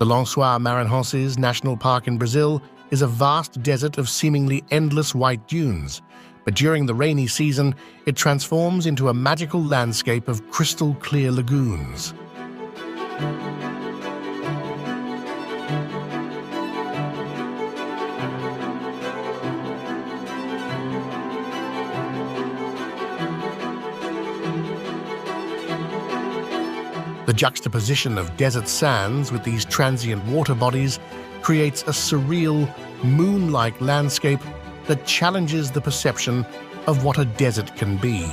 The Lancois Maranhenses National Park in Brazil is a vast desert of seemingly endless white dunes, but during the rainy season, it transforms into a magical landscape of crystal-clear lagoons. The juxtaposition of desert sands with these transient water bodies creates a surreal, moon-like landscape that challenges the perception of what a desert can be.